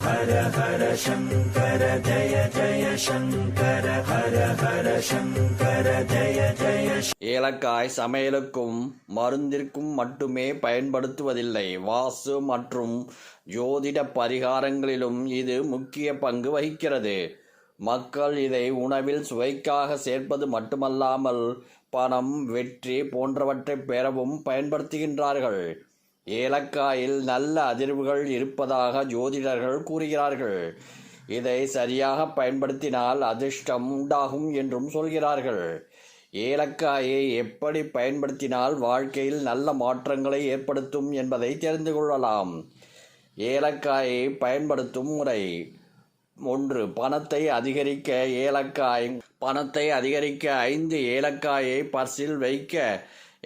ஹர ஹர சங்கர ஜய ஜய சங்கர ஹர ஹர சங்கர ஜய ஜய. ஏலக்காய் சமையலுக்கும் மருந்திற்கும் மட்டுமே பயன்படுத்துவதில்லை, வாஸ்து மற்றும் ஜோதிட பரிகாரங்களிலும் இது முக்கிய பங்கு வகிக்கிறது. மக்கள் இதை உணவில் சுவைக்காக சேர்ப்பது மட்டுமல்லாமல் பணம், வெற்றி போன்றவற்றை பெறவும் பயன்படுத்துகின்றார்கள். ஏலக்காயில் நல்ல அதிர்வுகள் இருப்பதாக ஜோதிடர்கள் கூறுகிறார்கள். இதை சரியாக பயன்படுத்தினால் அதிர்ஷ்டம் உண்டாகும் என்றும் சொல்கிறார்கள். ஏலக்காயை எப்படி பயன்படுத்தினால் வாழ்க்கையில் நல்ல மாற்றங்களை ஏற்படுத்தும் என்பதை தெரிந்து கொள்ளலாம். ஏலக்காயை பயன்படுத்தும் முறை: 1. பணத்தை அதிகரிக்க ஏலக்காய். பணத்தை அதிகரிக்க 5 ஏலக்காயை பர்சில் வைக்க.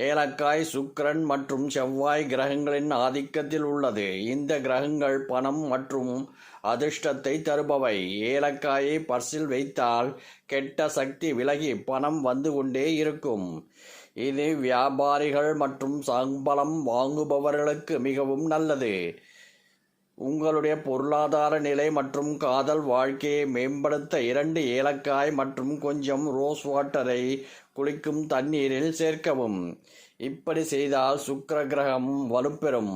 ஏலக்காய் சுக்கிரன் மற்றும் செவ்வாய் கிரகங்களின் ஆதிக்கத்தில் உள்ளது. இந்த கிரகங்கள் பணம் மற்றும் அதிர்ஷ்டத்தை தருபவை. ஏலக்காயை பர்சில் வைத்தால் கெட்ட சக்தி விலகி பணம் வந்து கொண்டே இருக்கும். இது வியாபாரிகள் மற்றும் சம்பளம் வாங்குபவர்களுக்கு மிகவும் நல்லது. உங்களுடைய பொருளாதார நிலை மற்றும் காதல் வாழ்க்கையை மேம்படுத்த 2 ஏலக்காய் மற்றும் கொஞ்சம் ரோஸ் வாட்டரை குளிக்கும் தண்ணீரில் சேர்க்கவும். இப்படி செய்தால் சுக்கிர கிரகம் வலுப்பெறும்.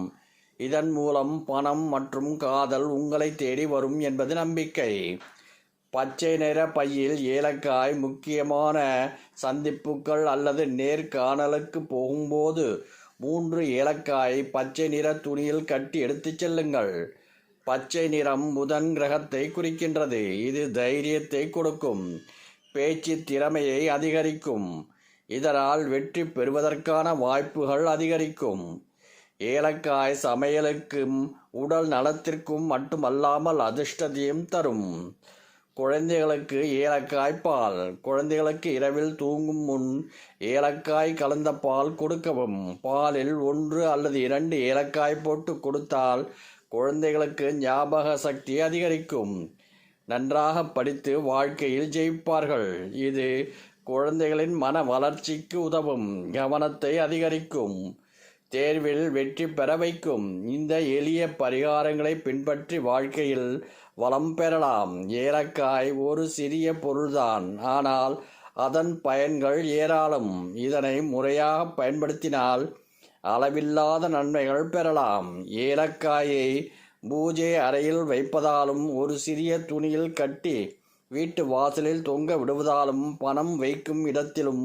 இதன் மூலம் பணம் மற்றும் காதல் உங்களை தேடி வரும் என்பது நம்பிக்கை. பச்சை நிற பையில் ஏலக்காய். முக்கியமான சந்திப்புகள் அல்லது நேர்காணலுக்கு போகும்போது 3 ஏலக்காய் பச்சை நிற துணியில் கட்டி எடுத்துச் செல்லுங்கள். பச்சை நிறம் புதன் கிரகத்தை குறிக்கின்றது. இது தைரியத்தை கொடுக்கும், பேச்சு திறமையை அதிகரிக்கும். இதனால் வெற்றி பெறுவதற்கான வாய்ப்புகள் அதிகரிக்கும். ஏலக்காய் சமையலுக்கும் உடல் நலத்திற்கும் மட்டுமல்லாமல் அதிர்ஷ்டத்தையும் தரும். குழந்தைகளுக்கு ஏலக்காய் பால். குழந்தைகளுக்கு இரவில் தூங்கும் முன் ஏலக்காய் கலந்த பால் கொடுக்கவும். பாலில் 1 அல்லது 2 ஏலக்காய் போட்டு கொடுத்தால் குழந்தைகளுக்கு ஞாபக சக்தி அதிகரிக்கும். நன்றாக படித்து வாழ்க்கையில் ஜெயிப்பார்கள். இது குழந்தைகளின் மன வளர்ச்சிக்கு உதவும், கவனத்தை அதிகரிக்கும், தேர்வில் வெற்றி பெற வைக்கும். இந்த எளிய பரிகாரங்களை பின்பற்றி வாழ்க்கையில் வளம் பெறலாம். ஏலக்காய் ஒரு சிறிய பொருள்தான், ஆனால் அதன் பயன்கள் ஏராளம். இதனை முறையாக பயன்படுத்தினால் அளவில்லாத நன்மைகள் பெறலாம். ஏலக்காயை பூஜை அறையில் வைப்பதாலும் ஒரு சிறிய துணியில் கட்டி வீட்டு வாசலில் தொங்க விடுவதாலும் பணம் வைக்கும் இடத்திலும்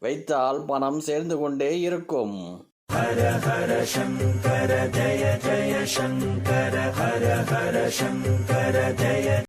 வைத்தால் பணம் சேர்ந்து கொண்டே இருக்கும். ஹர ஹர சங்கர ஜய ஜய சங்கர ஹர ஹர சங்கர ஜய